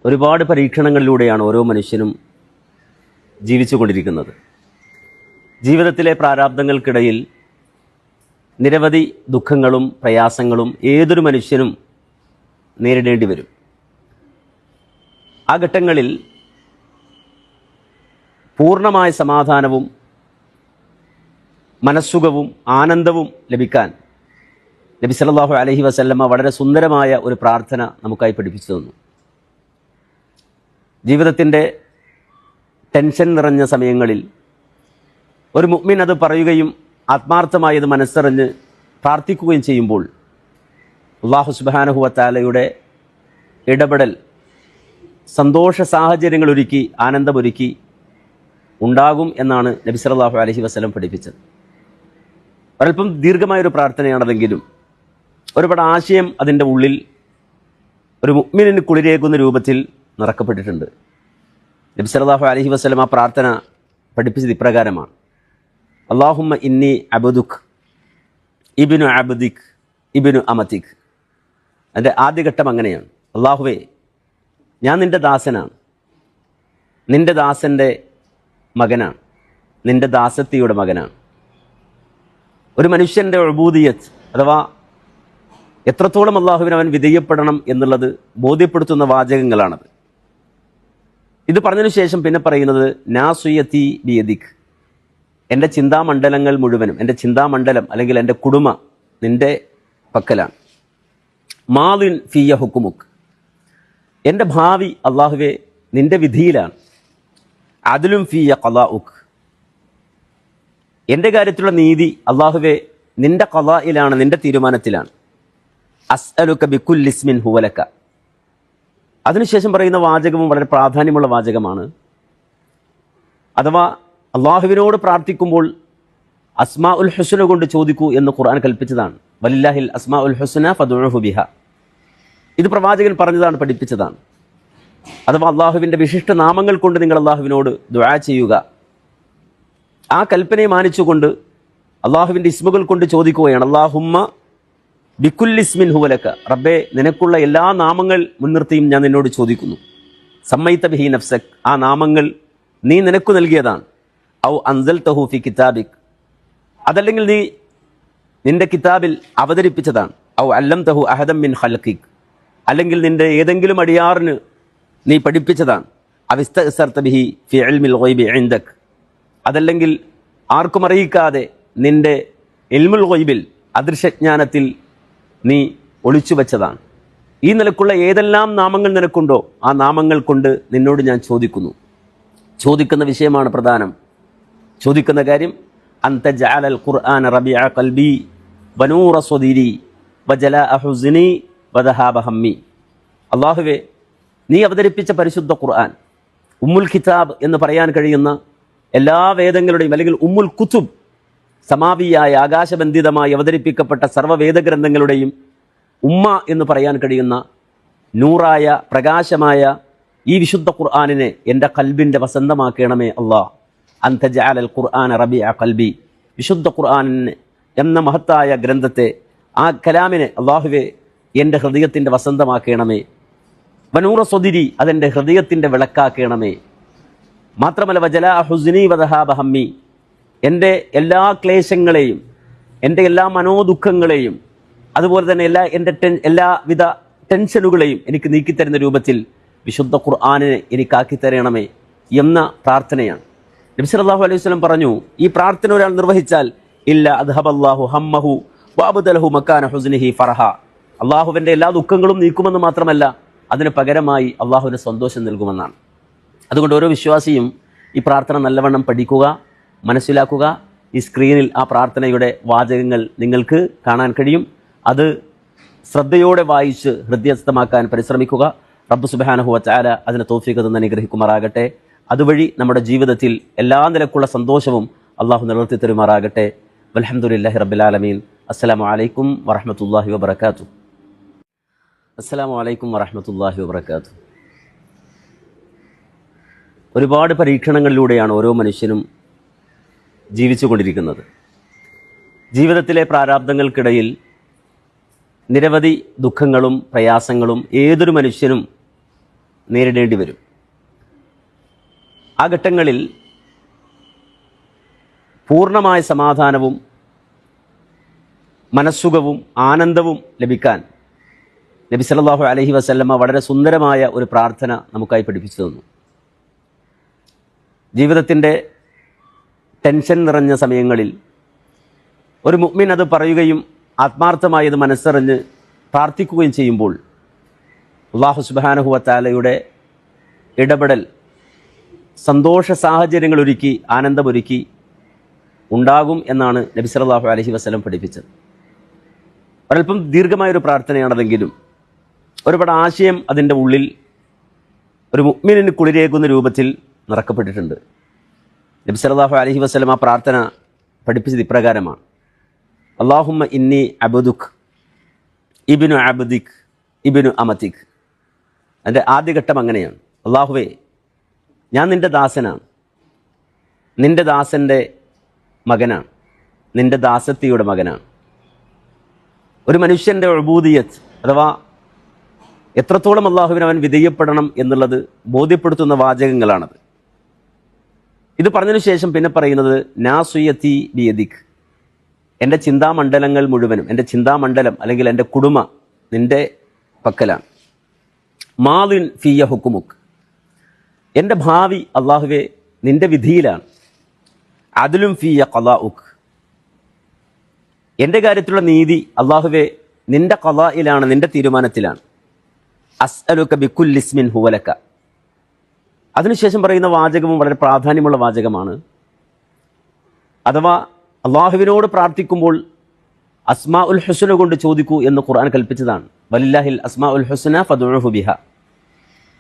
ഒരുപാട് പരീക്ഷണങ്ങളിലൂടെയാണ് ഓരോ മനുഷ്യനും ജീവിച്ചു കൊണ്ടിരിക്കുന്നത്. ജീവിതത്തിലെ പ്രാരാബ്ദങ്ങൾക്കിടയിൽ നിരവധി ദുഃഖങ്ങളും പ്രയാസങ്ങളും ഏതൊരു മനുഷ്യനും നേരിടേണ്ടി വരും. ആ ഘട്ടങ്ങളിൽ പൂർണ്ണമായ സമാധാനവും മനസ്സുഖവും ആനന്ദവും ലഭിക്കാൻ നബി സല്ലല്ലാഹു അലൈഹി വസല്ലമ വളരെ സുന്ദരമായ ഒരു പ്രാർത്ഥന നമുക്കായി പഠിപ്പിച്ചു തന്നു. ജീവിതത്തിൻ്റെ ടെൻഷൻ നിറഞ്ഞ സമയങ്ങളിൽ ഒരു മുഅ്മിൻ അത് പറയുകയും ആത്മാർത്ഥമായി അത് മനസ്സറിഞ്ഞ് പ്രാർത്ഥിക്കുകയും ചെയ്യുമ്പോൾ അല്ലാഹു സുബ്ഹാനഹു വ തആലയുടെ ഇടപെടൽ സന്തോഷ സാഹചര്യങ്ങളൊരുക്കി ആനന്ദമൊരുക്കി ഉണ്ടാകും എന്നാണ് നബി സല്ലല്ലാഹു അലൈഹി വസല്ലം പഠിപ്പിച്ചത്. ഒരൽപ്പം ദീർഘമായൊരു പ്രാർത്ഥനയാണതെങ്കിലും ഒരുപാട് ആശയം അതിൻ്റെ ഉള്ളിൽ ഒരു മുഅ്മിനിന് കുളിരേകുന്ന രൂപത്തിൽ നിറക്കപ്പെട്ടിട്ടുണ്ട്. നബി സല്ലല്ലാഹു അലൈഹി വസല്ലം ആ പ്രാർത്ഥന പഠിപ്പിച്ചത് ഇപ്രകാരമാണ്: അല്ലാഹുമ്മ ഇന്നി അബ്ദുക് ഇബ്നു അബ്ദിക് ഇബ്നു അമതിക്. അതിൻ്റെ ആദ്യഘട്ടം അങ്ങനെയാണ്: അല്ലാഹുവേ, ഞാൻ നിൻ്റെ ദാസനാണ്, നിൻ്റെ ദാസൻ്റെ മകനാണ്, നിൻ്റെ ദാസത്തിയുടെ മകനാണ്. ഒരു മനുഷ്യൻ്റെ ഉബൂദിയത്ത് അഥവാ എത്രത്തോളം അള്ളാഹുവിന് അവൻ വിധേയപ്പെടണം എന്നുള്ളത് ബോധ്യപ്പെടുത്തുന്ന വാചകങ്ങളാണത്. ഇത് പറഞ്ഞതിന് ശേഷം പിന്നെ പറയുന്നത് നാസുയത്തി ബിയദിക്, എൻ്റെ ചിന്താമണ്ഡലങ്ങൾ മുഴുവനും, എൻ്റെ ചിന്താമണ്ഡലം അല്ലെങ്കിൽ എൻ്റെ കുടുമ നിൻ്റെ പക്കലാണ്. മാദിൻ ഫിയ ഹുക്കുമുക്ക്, എൻ്റെ ഭാവി അള്ളാഹുവെ നിൻ്റെ വിധിയിലാണ്. അദ്ലും ഫിയ ഖലാഉക്, എൻ്റെ കാര്യത്തിലുള്ള നീതി അള്ളാഹുവെ നിൻ്റെ ഖലായിലാണ്, നിൻ്റെ തീരുമാനത്തിലാണ്. അസ്അലുക ബികുല്ലി ഇസ്മിൻ ഹുവലക. അതിനുശേഷം പറയുന്ന വാചകവും വളരെ പ്രാധാന്യമുള്ള വാചകമാണ്. അഥവാ അള്ളാഹുവിനോട് പ്രാർത്ഥിക്കുമ്പോൾ അസ്മാ ഉൽ ഹുസ്ന കൊണ്ട് ചോദിക്കൂ എന്ന് ഖുർആൻ കൽപ്പിച്ചതാണ്. വലില്ലാഹിൽ അസ്മാ ഉൽ ഹുസ്ന ഫദ്ഉഹു ബിഹ. ഇത് പ്രവാചകൻ പറഞ്ഞതാണ്, പഠിപ്പിച്ചതാണ്. അഥവാ അള്ളാഹുവിൻ്റെ വിശിഷ്ട നാമങ്ങൾ കൊണ്ട് നിങ്ങൾ അള്ളാഹുവിനോട് ദുആ ചെയ്യുക. ആ കൽപ്പനയെ മാനിച്ചുകൊണ്ട് അള്ളാഹുവിൻ്റെ ഇസ്മുകൾ കൊണ്ട് ചോദിക്കുകയാണ്. അല്ലാഹുമ്മ ബികുല്ലി ഇസ്മിൻ ഹുവലക, റബ്ബേ നിനക്കുള്ള എല്ലാ നാമങ്ങൾ മുൻനിർത്തിയും ഞാൻ നിന്നോട് ചോദിക്കുന്നു. സമ്മൈത ബിഹി നഫ്സക്, ആ നാമങ്ങൾ നീ നിനക്ക് നൽകിയതാണ്. ഔ അൻസൽതഹു ഫി കിതാബിക്, അതല്ലെങ്കിൽ നീ നിന്റെ കിതാബിൽ അവതരിപ്പിച്ചതാണ്. ഔ അല്ലംതഹു അഹദം മിൻ ഖൽഖിക്, അല്ലെങ്കിൽ നിന്റെ ഏതെങ്കിലും അടിയാറിന് നീ പഠിപ്പിച്ചതാണ്. അവിസ്തഅ്സർത ബിഹി ഫി ഇൽമിൽ ഗൈബി ഇൻദക്, അതല്ലെങ്കിൽ ആർക്കും അറിയിക്കാതെ നിന്റെ ഇൽമുൽ ഗൈബിൽ അദൃശ്യജ്ഞാനത്തിൽ നീ ഒളിച്ചു വെച്ചതാണ്. ഈ നിലക്കുള്ള ഏതെല്ലാം നാമങ്ങൾ നിനക്കുണ്ടോ ആ നാമങ്ങൾ കൊണ്ട് നിന്നോട് ഞാൻ ചോദിക്കുന്നു. ചോദിക്കുന്ന വിഷയമാണ് പ്രധാനം. ചോദിക്കുന്ന കാര്യം അൻത ജഅലൽ ഖുർആന റബീഅ ഖൽബി വനൂറ സ്വദീരി വജലാഅ ഹുസ്നി വദഹാബ ഹമ്മി. അല്ലാഹുവേ, നീ അവതരിപ്പിച്ച പരിശുദ്ധ ഖുർആൻ, ഉമ്മുൽ കിതാബ് എന്ന് പറയാൻ കഴിയുന്ന എല്ലാ വേദങ്ങളുടെയും അല്ലെങ്കിൽ ഉമ്മുൽ കുതുബ്, സമാവിയായ ആകാശബന്ധിതമായി അവതരിപ്പിക്കപ്പെട്ട സർവ്വവേദഗ്രന്ഥങ്ങളുടെയും ഉമ്മ എന്ന് പറയാൻ കഴിയുന്ന നൂറായ പ്രകാശമായ ഈ വിശുദ്ധ ഖുർആനിനെ എൻ്റെ ഖൽബിൻ്റെ വസന്തമാക്കണമേ അല്ലാ. അൻത ജഅലൽ ഖുർആന റബീഅ ഖൽബി, വിശുദ്ധ ഖുർആനിനെ എന്ന മഹത്തായ ഗ്രന്ഥത്തെ, ആ കലാമിനെ അല്ലാഹുവേ എൻ്റെ ഹൃദയത്തിൻ്റെ വസന്തമാക്കണമേ. വനൂറ സ്വദിരി, അതെൻ്റെ ഹൃദയത്തിൻ്റെ വിളക്കാക്കണമേ. മാത്രമല്ല വജലാഅ ഹുസ്നി വദഹാബ ഹമ്മി, എൻ്റെ എല്ലാ ക്ലേശങ്ങളെയും എൻ്റെ എല്ലാ മനോദുഃഖങ്ങളെയും അതുപോലെ തന്നെ എല്ലാവിധ ടെൻഷനുകളെയും എനിക്ക് നീക്കിത്തരുന്ന രൂപത്തിൽ വിശുദ്ധ ഖുർആനിനെ എനിക്കാക്കി തരണമേ എന്ന പ്രാർത്ഥനയാണ്. നബി സല്ലല്ലാഹു അലൈഹി വസല്ലം പറഞ്ഞു, ഈ പ്രാർത്ഥന ഒരാൾ നിർവഹിച്ചാൽ ഇല്ല അദ്ഹബല്ലാഹു ഹമ്മഹു വഅബ്ദലഹു മക്കാന ഹുസ്നിഹി ഫറഹ, അള്ളാഹുവിൻ്റെ എല്ലാ ദുഃഖങ്ങളും നീക്കുമെന്ന് മാത്രമല്ല അതിന് പകരമായി അള്ളാഹുവിന് സന്തോഷം നൽകുമെന്നാണ്. അതുകൊണ്ട് ഓരോ വിശ്വാസിയും ഈ പ്രാർത്ഥന നല്ലവണ്ണം പഠിക്കുക, മനസ്സിലാക്കുക. ഈ സ്ക്രീനിൽ ആ പ്രാർത്ഥനയുടെ വാചകങ്ങൾ നിങ്ങൾക്ക് കാണാൻ കഴിയും. അത് ശ്രദ്ധയോടെ വായിച്ച് ഹൃദയസ്ഥമാക്കാൻ പരിശ്രമിക്കുക. റബ്ബ് സുബ്ഹാനഹു വ തആല അതിന് തൗഫീഖ് തന്ന് അനുഗ്രഹിക്കുമാറാകട്ടെ. അതുവഴി നമ്മുടെ ജീവിതത്തിൽ എല്ലാ നിലക്കുള്ള സന്തോഷവും അള്ളാഹു നിലനിർത്തി തരുമാറാകട്ടെ. വൽഹംദുലില്ലാഹി റബ്ബിൽ ആലമീൻ. അസ്സലാമു അലൈക്കും വറഹ്മത്തുള്ളാഹി വബറകാതുഹു. അസ്സലാമു അലൈക്കും വറഹ്മത്തുള്ളാഹി വബറകാതുഹു. ഒരുപാട് പരീക്ഷണങ്ങളിലൂടെയാണ് ഓരോ മനുഷ്യനും ജീവിച്ചു കൊണ്ടിരിക്കുന്നത്. ജീവിതത്തിലെ പ്രാരാബ്ദങ്ങൾക്കിടയിൽ നിരവധി ദുഃഖങ്ങളും പ്രയാസങ്ങളും ഏതൊരു മനുഷ്യനും നേരിടേണ്ടി വരും. ആ ഘട്ടങ്ങളിൽ പൂർണ്ണമായ സമാധാനവും മനസ്സുഖവും ആനന്ദവും ലഭിക്കാൻ നബി സല്ലല്ലാഹു അലൈഹി വസല്ലമ വളരെ സുന്ദരമായ ഒരു പ്രാർത്ഥന നമുക്കായി പഠിപ്പിച്ചു തന്നു. ജീവിതത്തിൻ്റെ ടെൻഷൻ നിറഞ്ഞ സമയങ്ങളിൽ ഒരു മുഅ്മിൻ അത് പറയുകയും ആത്മാർത്ഥമായി അത് മനസ്സറിഞ്ഞ് പ്രാർത്ഥിക്കുകയും ചെയ്യുമ്പോൾ അല്ലാഹു സുബ്ഹാനഹു വ തആലയുടെ ഇടപെടൽ സന്തോഷ സാഹചര്യങ്ങളൊരുക്കി ആനന്ദമൊരുക്കി ഉണ്ടാകും എന്നാണ് നബി സല്ലല്ലാഹു അലൈഹി വസല്ലം പഠിപ്പിച്ചത്. ഒരൽപ്പം ദീർഘമായൊരു പ്രാർത്ഥനയാണതെങ്കിലും ഒരുപാട് ആശയം അതിൻ്റെ ഉള്ളിൽ ഒരു മുഅ്മിനിന് കുളിരേകുന്ന രൂപത്തിൽ നിറക്കപ്പെട്ടിട്ടുണ്ട്. നബി സല്ലല്ലാഹു അലൈഹി വസല്ലം ആ പ്രാർത്ഥന പഠിപ്പിച്ചത് ഇപ്രകാരമാണ്: അല്ലാഹുമ്മ ഇന്നി അബ്ദുക് ഇബ്നു അബ്ദിക് ഇബ്നു അമതിക്. അതിൻ്റെ ആദ്യഘട്ടം അങ്ങനെയാണ്: അല്ലാഹുവേ, ഞാൻ നിൻ്റെ ദാസനാണ്, നിൻ്റെ ദാസൻ്റെ മകനാണ്, നിൻ്റെ ദാസത്തിയുടെ മകനാണ്. ഒരു മനുഷ്യൻ്റെ ഉബൂദിയത്ത് അഥവാ എത്രത്തോളം അള്ളാഹുവിന് അവൻ വിധേയപ്പെടണം എന്നുള്ളത് ബോധ്യപ്പെടുത്തുന്ന വാചകങ്ങളാണത്. ഇത് പറഞ്ഞതിന് ശേഷം പിന്നെ പറയുന്നത് നാസുയത്തി ബിയദിക്, എൻ്റെ ചിന്താമണ്ഡലങ്ങൾ മുഴുവനും, എൻ്റെ ചിന്താമണ്ഡലം അല്ലെങ്കിൽ എൻ്റെ കുടുമ നിൻ്റെ പക്കലാണ്. മാദിൻ ഫിയ ഹുക്കുമുക്ക്, എൻ്റെ ഭാവി അള്ളാഹുവെ നിൻ്റെ വിധിയിലാണ്. അദ്ലും ഫിയ ഖലാഉക്, എൻ്റെ കാര്യത്തിലുള്ള നീതി അള്ളാഹുവെ നിൻ്റെ ഖലായിലാണ്, നിൻ്റെ തീരുമാനത്തിലാണ്. അസ്അലുക ബികുല്ലി ഇസ്മിൻ ഹുവലക. അതിനുശേഷം പറയുന്ന വാചകവും വളരെ പ്രാധാന്യമുള്ള വാചകമാണ്. അഥവാ അള്ളാഹുവിനോട് പ്രാർത്ഥിക്കുമ്പോൾ അസ്മാ ഉൽ ഹുസ്ന കൊണ്ട് ചോദിക്കൂ എന്ന് ഖുർആൻ കൽപ്പിച്ചതാണ്. വലില്ലാഹിൽ അസ്മാ ഉൽ ഹുസ്ന ഫദ്ഉഹു ബിഹ.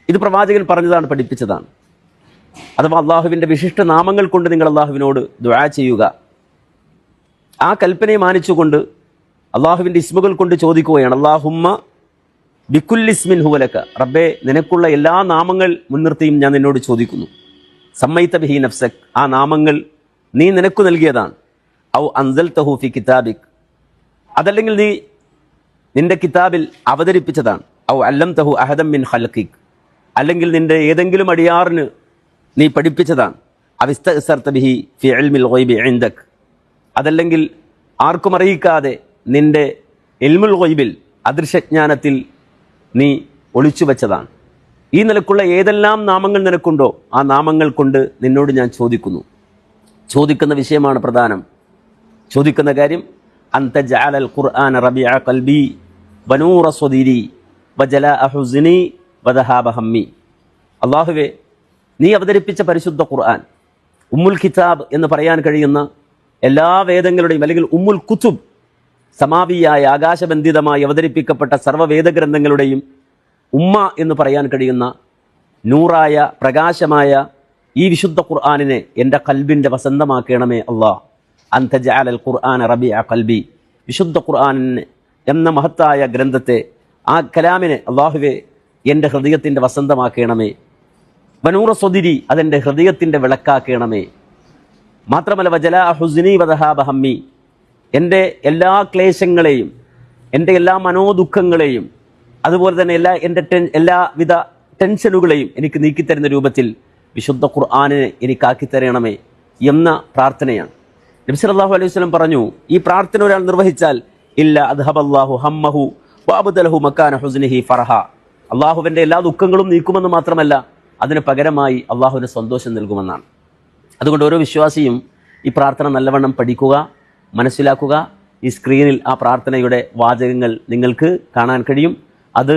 ഇത് പ്രവാചകൻ പറഞ്ഞതാണ്, പഠിപ്പിച്ചതാണ്. അഥവാ അള്ളാഹുവിൻ്റെ വിശിഷ്ട നാമങ്ങൾ കൊണ്ട് നിങ്ങൾ അള്ളാഹുവിനോട് ദുആ ചെയ്യുക. ആ കൽപ്പനയെ മാനിച്ചുകൊണ്ട് അള്ളാഹുവിൻ്റെ ഇസ്മുകൾ കൊണ്ട് ചോദിക്കുകയാണ്. അല്ലാഹുമ്മ ബികുല്ലി ഇസ്മിൻ ഹുവലക, റബ്ബേ നിനക്കുള്ള എല്ലാ നാമങ്ങൾ മുൻനിർത്തിയും ഞാൻ നിന്നോട് ചോദിക്കുന്നു. സമ്മൈത ബിഹി നഫ്സക്, ആ നാമങ്ങൾ നീ നിനക്ക് നൽകിയതാണ്. ഔ അൻസൽതഹു ഫി കിതാബിക്, അതല്ലെങ്കിൽ നീ നിന്റെ കിതാബിൽ അവതരിപ്പിച്ചതാണ്. ഔ അല്ലംതഹു അഹദം മിൻ ഖൽഖിക്, അല്ലെങ്കിൽ നിന്റെ ഏതെങ്കിലും അടിയാറിന് നീ പഠിപ്പിച്ചതാണ്. അവിസ്തഅ്സർത ബിഹി ഫി ഇൽമിൽ ഗൈബി ഇൻദക്, അതല്ലെങ്കിൽ ആർക്കും അറിയിക്കാതെ നിന്റെ ഇൽമുൽ ഗൈബിൽ അദൃശ്യജ്ഞാനത്തിൽ നീ ഒളിച്ചു വെച്ചതാണ്. ഈ നിലക്കുള്ള ഏതെല്ലാം നാമങ്ങൾ നിനക്കുണ്ടോ ആ നാമങ്ങൾ കൊണ്ട് നിന്നോട് ഞാൻ ചോദിക്കുന്നു. ചോദിക്കുന്ന വിഷയമാണ് പ്രധാനം. ചോദിക്കുന്ന കാര്യം അൻത ജഅലൽ ഖുർആന റബീഅ ഖൽബി വനൂറ സ്വദീരി വജലാഅ ഹുസ്നി വദഹാബ ഹമ്മി. അല്ലാഹുവേ, നീ അവതരിപ്പിച്ച പരിശുദ്ധ ഖുർആൻ, ഉമ്മുൽ കിതാബ് എന്ന് പറയാൻ കഴിയുന്ന എല്ലാ വേദങ്ങളുടെയും അല്ലെങ്കിൽ ഉമ്മുൽ കുതുബ്, സമാവിയായ ആകാശബന്ധിതമായി അവതരിപ്പിക്കപ്പെട്ട സർവ്വവേദഗ്രന്ഥങ്ങളുടെയും ഉമ്മ എന്ന് പറയാൻ കഴിയുന്ന നൂറായ പ്രകാശമായ ഈ വിശുദ്ധ ഖുർആനിനെ എൻ്റെ ഖൽബിൻ്റെ വസന്തമാക്കണമേ അല്ലാ. അൻത ജഅലൽ ഖുർആന റബീഅ ഖൽബി, വിശുദ്ധ ഖുർആൻ എന്ന മഹത്തായ ഗ്രന്ഥത്തെ, ആ കലാമിനെ അല്ലാഹുവേ എൻ്റെ ഹൃദയത്തിൻ്റെ വസന്തമാക്കണമേ. വനൂറ സ്വദിരി, അതെൻ്റെ ഹൃദയത്തിൻ്റെ വിളക്കാക്കണമേ. മാത്രമല്ല വജലാഅ ഹുസ്നി വദഹാബ ഹമ്മി, എൻ്റെ എല്ലാ ക്ലേശങ്ങളെയും എൻ്റെ എല്ലാ മനോദുഃഖങ്ങളെയും അതുപോലെ തന്നെ എല്ലാവിധ ടെൻഷനുകളെയും എനിക്ക് നീക്കിത്തരുന്ന രൂപത്തിൽ വിശുദ്ധ ഖുർആനിനെ എനിക്കാക്കിത്തരണമേ എന്ന പ്രാർത്ഥനയാണ്. നബി സല്ലല്ലാഹു അലൈഹി വസല്ലം പറഞ്ഞു, ഈ പ്രാർത്ഥന ഒരാൾ നിർവഹിച്ചാൽ ഇല്ല അദ്ഹബല്ലാഹു ഹമ്മഹു വഅബ്ദലഹു മക്കാന ഹുസ്നിഹി ഫർഹ, അള്ളാഹുവിൻ്റെ എല്ലാ ദുഃഖങ്ങളും നീക്കുമെന്ന് മാത്രമല്ല അതിന് പകരമായി അള്ളാഹുവിന് സന്തോഷം നൽകുമെന്നാണ്. അതുകൊണ്ട് ഓരോ വിശ്വാസിയും ഈ പ്രാർത്ഥന നല്ലവണ്ണം പഠിക്കുക, മനസ്സിലാക്കുക. ഈ സ്ക്രീനിൽ ആ പ്രാർത്ഥനയുടെ വാചകങ്ങൾ നിങ്ങൾക്ക് കാണാൻ കഴിയും. അത്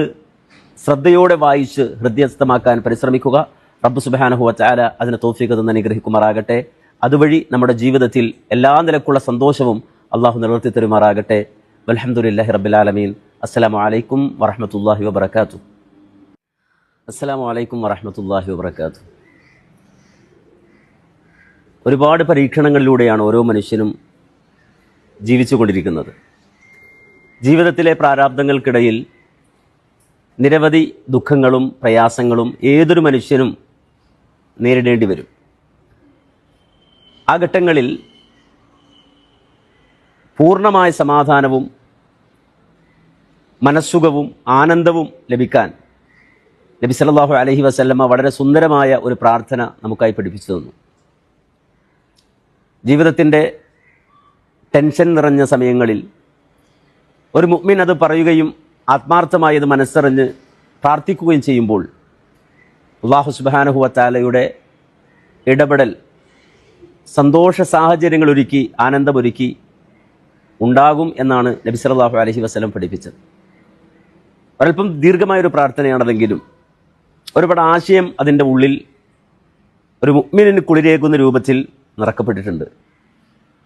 ശ്രദ്ധയോടെ വായിച്ച് ഹൃദയസ്ഥമാക്കാൻ പരിശ്രമിക്കുക. റബ്ബ് സുബ്ഹാനഹു വ തആല അതിന് തൗഫീഖ് തന്ന് അനുഗ്രഹിക്കുമാറാകട്ടെ. അതുവഴി നമ്മുടെ ജീവിതത്തിൽ എല്ലാ നിലക്കുള്ള സന്തോഷവും അള്ളാഹു നിലനിർത്തി തരുമാറാകട്ടെ. വൽഹംദുലില്ലാഹി റബ്ബിൽ ആലമീൻ. അസ്സലാമു അലൈക്കും വറഹ്മത്തുള്ളാഹി വബറകാതുഹു. അസ്സലാമു അലൈക്കും വറഹ്മത്തുള്ളാഹി വബറകാതുഹു. ഒരുപാട് പരീക്ഷണങ്ങളിലൂടെയാണ് ഓരോ മനുഷ്യനും ജീവിച്ചു കൊണ്ടിരിക്കുന്നത്. ജീവിതത്തിലെ പ്രാരാബ്ദങ്ങൾക്കിടയിൽ നിരവധി ദുഃഖങ്ങളും പ്രയാസങ്ങളും ഏതൊരു മനുഷ്യനും നേരിടേണ്ടി വരും. ആ ഘട്ടങ്ങളിൽ പൂർണ്ണമായ സമാധാനവും മനസ്സുഖവും ആനന്ദവും ലഭിക്കാൻ നബി സല്ലല്ലാഹു അലൈഹി വസല്ലമ വളരെ സുന്ദരമായ ഒരു പ്രാർത്ഥന നമുക്കായി പഠിപ്പിച്ചു തന്നു. ജീവിതത്തിൻ്റെ ടെൻഷൻ നിറഞ്ഞ സമയങ്ങളിൽ ഒരു മുഅ്മിൻ അത് പറയുകയും ആത്മാർത്ഥമായി അത് മനസ്സറിഞ്ഞ് പ്രാർത്ഥിക്കുകയും ചെയ്യുമ്പോൾ അല്ലാഹു സുബ്ഹാനഹു വ തആലയുടെ ഇടപെടൽ സന്തോഷ സാഹചര്യങ്ങൾ ഒരുക്കി, ആനന്ദമൊരുക്കി ഉണ്ടാകും എന്നാണ് നബി സല്ലല്ലാഹു അലൈഹി വസല്ലം പഠിപ്പിച്ചത്. ഒരൽപ്പം ദീർഘമായൊരു പ്രാർത്ഥനയാണതെങ്കിലും ഒരുപാട് ആശയം അതിൻ്റെ ഉള്ളിൽ ഒരു മുഅ്മിനിന് കുളിരേകുന്ന രൂപത്തിൽ നിറക്കപ്പെട്ടിട്ടുണ്ട്.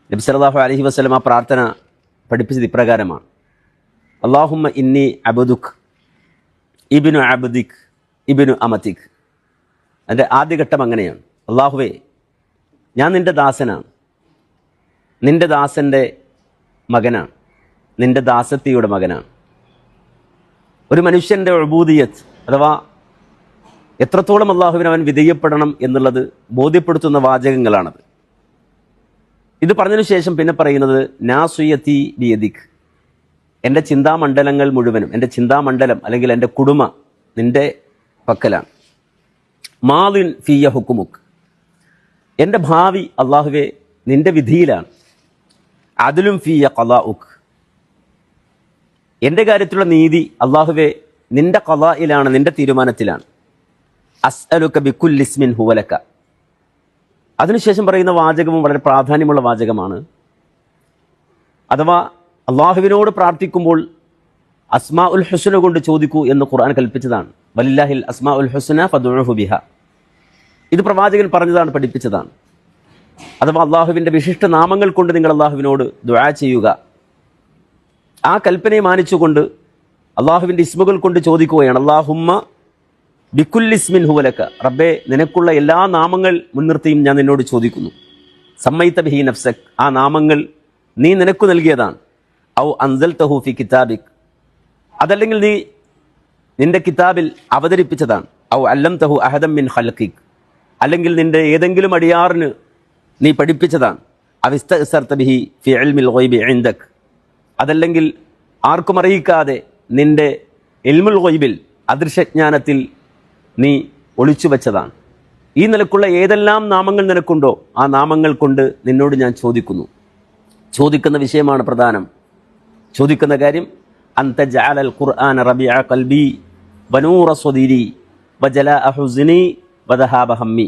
നബി സല്ലല്ലാഹു അലൈഹി വസല്ലം ആ പ്രാർത്ഥന പഠിപ്പിച്ചത് ഇപ്രകാരമാണ്: അല്ലാഹുമ്മ ഇന്നി അബ്ദുക് ഇബ്നു അബ്ദിക് ഇബ്നു അമതിക്. അതിൻ്റെ ആദ്യഘട്ടം അങ്ങനെയാണ്: അല്ലാഹുവേ, ഞാൻ നിൻ്റെ ദാസനാണ്, നിൻ്റെ ദാസൻ്റെ മകനാണ്, നിൻ്റെ ദാസത്തിയുടെ മകനാണ്. ഒരു മനുഷ്യൻ്റെ ഉബൂദിയത്ത് അഥവാ എത്രത്തോളം അള്ളാഹുവിന് അവൻ വിധേയപ്പെടണം എന്നുള്ളത് ബോധ്യപ്പെടുത്തുന്ന വാചകങ്ങളാണത്. ഇത് പറഞ്ഞതിനു ശേഷം പിന്നെ പറയുന്നത് നാസുയത്തി ബിയദിക്, എൻ്റെ ചിന്താമണ്ഡലങ്ങൾ മുഴുവനും, എൻ്റെ ചിന്താമണ്ഡലം അല്ലെങ്കിൽ എൻ്റെ കുടുമ നിൻ്റെ പക്കലാണ്. മാദിൻ ഫിയ ഹുക്കുമുക്ക്, എൻ്റെ ഭാവി അള്ളാഹുവെ നിൻ്റെ വിധിയിലാണ്. അദലും ഫിയ ഖലാഉക്ക്, എൻ്റെ കാര്യത്തിലുള്ള നീതി അള്ളാഹുവെ നിൻ്റെ ഖലായിലാണ്, നിൻ്റെ തീരുമാനത്തിലാണ്. അസ്അലുക ബികുല്ലി ഇസ്മിൻ ഹുവലക. അതിനുശേഷം പറയുന്ന വാചകവും വളരെ പ്രാധാന്യമുള്ള വാചകമാണ്. അഥവാ അള്ളാഹുവിനോട് പ്രാർത്ഥിക്കുമ്പോൾ അസ്മാ ഉൽ ഹുസ്ന കൊണ്ട് ചോദിക്കൂ എന്ന് ഖുർആൻ കൽപ്പിച്ചതാണ്. വലില്ലാഹിൽ അസ്മാ ഉൽ ഹുസ്ന ഫദ്ഉഹു ബിഹ. ഇത് പ്രവാചകൻ പറഞ്ഞതാണ്, പഠിപ്പിച്ചതാണ്. അഥവാ അള്ളാഹുവിൻ്റെ വിശിഷ്ട നാമങ്ങൾ കൊണ്ട് നിങ്ങൾ അള്ളാഹുവിനോട് ദുആ ചെയ്യുക. ആ കൽപ്പനയെ മാനിച്ചുകൊണ്ട് അള്ളാഹുവിൻ്റെ ഇസ്മുകൾ കൊണ്ട് ചോദിക്കുകയാണ്. അല്ലാഹുമ്മ ബികുല്ലി ഇസ്മിൻ ഹുവലക, റബ്ബേ നിനക്കുള്ള എല്ലാ നാമങ്ങൾ മുൻനിർത്തിയും ഞാൻ നിന്നോട് ചോദിക്കുന്നു. സമ്മൈത ബിഹി നഫ്സക്, ആ നാമങ്ങൾ നീ നിനക്ക് നൽകിയതാണ്. ഔ അൻസൽതഹു ഫി കിതാബിക്, അതല്ലെങ്കിൽ നീ നിന്റെ കിതാബിൽ അവതരിപ്പിച്ചതാണ്. ഔ അല്ലംതഹു അഹദം മിൻ ഖൽഖിക്, അല്ലെങ്കിൽ നിന്റെ ഏതെങ്കിലും അടിയാറിന് നീ പഠിപ്പിച്ചതാണ്. അവിസ്തഅ്സർത ബിഹി ഫി ഇൽമിൽ ഗൈബി ഇൻദക്, അതല്ലെങ്കിൽ ആർക്കും അറിയിക്കാതെ നിന്റെ ഇൽമുൽ ഗൈബിൽ അദൃശ്യജ്ഞാനത്തിൽ നീ ഒളിച്ചു വെച്ചതാണ്. ഈ നിലക്കുള്ള ഏതെല്ലാം നാമങ്ങൾ നിനക്കുണ്ടോ ആ നാമങ്ങൾ കൊണ്ട് നിന്നോട് ഞാൻ ചോദിക്കുന്നു. ചോദിക്കുന്ന വിഷയമാണ് പ്രധാനം. ചോദിക്കുന്ന കാര്യം അൻത ജഅലൽ ഖുർആന റബീഅ ഖൽബി വനൂറ സ്വദീരി വജലാഅ ഹുസ്നി വദഹാബ ഹമ്മി.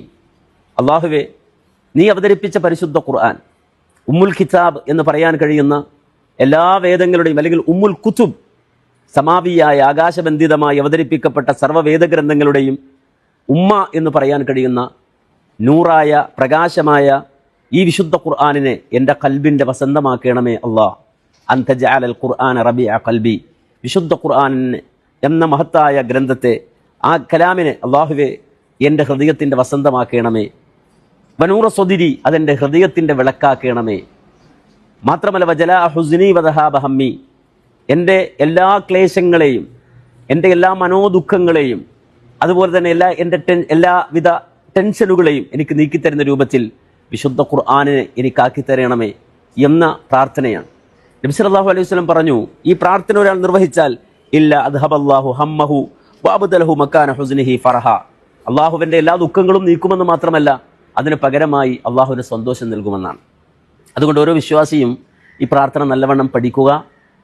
അല്ലാഹുവേ, നീ അവതരിപ്പിച്ച പരിശുദ്ധ ഖുർആൻ, ഉമ്മുൽ കിതാബ് എന്ന് പറയാൻ കഴിയുന്ന എല്ലാ വേദങ്ങളുടെയും അല്ലെങ്കിൽ ഉമ്മുൽ കുതുബ്, സമാവിയായ ആകാശബന്ധിതമായി അവതരിപ്പിക്കപ്പെട്ട സർവ്വവേദഗ്രന്ഥങ്ങളുടെയും ഉമ്മ എന്ന് പറയാൻ കഴിയുന്ന നൂറായ പ്രകാശമായ ഈ വിശുദ്ധ ഖുർആനിനെ എൻ്റെ കൽബിൻ്റെ വസന്തമാക്കണമേ അല്ലാഹ്. അൻത ജഅലൽ ഖുർആന റബീഅ ഖൽബി, വിശുദ്ധ ഖുർആൻ എന്ന മഹത്തായ ഗ്രന്ഥത്തെ, ആ കലാമിനെ അല്ലാഹുവേ എൻ്റെ ഹൃദയത്തിൻ്റെ വസന്തമാക്കണമേ. വനൂറ സ്വദിരി, അതെൻ്റെ ഹൃദയത്തിൻ്റെ വിളക്കാക്കണമേ. മാത്രമല്ല വജലാഅ ഹുസ്നി വദഹാബ ഹമ്മി, എൻ്റെ എല്ലാ ക്ലേശങ്ങളെയും എൻ്റെ എല്ലാ മനോദുഃഖങ്ങളെയും അതുപോലെ തന്നെ എല്ലാവിധ ടെൻഷനുകളെയും എനിക്ക് നീക്കിത്തരുന്ന രൂപത്തിൽ വിശുദ്ധ ഖുർആനിനെ എനിക്കാക്കി തരണമേ എന്ന പ്രാർത്ഥനയാണ്. നബി സല്ലല്ലാഹു അലൈഹി വസല്ലം പറഞ്ഞു, ഈ പ്രാർത്ഥന ഒരാൾ നിർവഹിച്ചാൽ ഇല്ല അദ്ഹബല്ലാഹു ഹമ്മഹു വഅബ്ദലഹു മക്കാന ഹുസ്നിഹി ഫറഹ, അള്ളാഹുവിൻ്റെ എല്ലാ ദുഃഖങ്ങളും നീക്കുമെന്ന് മാത്രമല്ല അതിന് പകരമായി അള്ളാഹുവിന് സന്തോഷം നൽകുമെന്നാണ്. അതുകൊണ്ട് ഓരോ വിശ്വാസിയും ഈ പ്രാർത്ഥന നല്ലവണ്ണം പഠിക്കുക,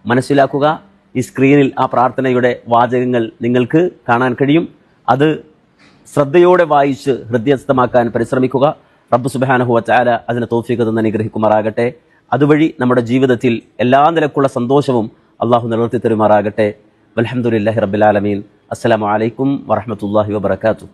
മനസ്സിലാക്കുക. ഈ സ്ക്രീനിൽ ആ പ്രാർത്ഥനയുടെ വാചകങ്ങൾ നിങ്ങൾക്ക് കാണാൻ കഴിയും. അത് ശ്രദ്ധയോടെ വായിച്ച് ഹൃദയസ്ഥമാക്കാൻ പരിശ്രമിക്കുക. റബ്ബ് സുബ്ഹാനഹു വ തആല അതിന് തൗഫീഖ് തന്ന് അനുഗ്രഹിക്കുമാറാകട്ടെ. അതുവഴി നമ്മുടെ ജീവിതത്തിൽ എല്ലാ നിലക്കുള്ള സന്തോഷവും അള്ളാഹു നിലനിർത്തി തരുമാറാകട്ടെ. വൽഹംദുലില്ലാഹി റബ്ബിൽ ആലമീൻ. അസ്സലാമു അലൈക്കും വറഹ്മത്തുള്ളാഹി വബറകാതുഹു.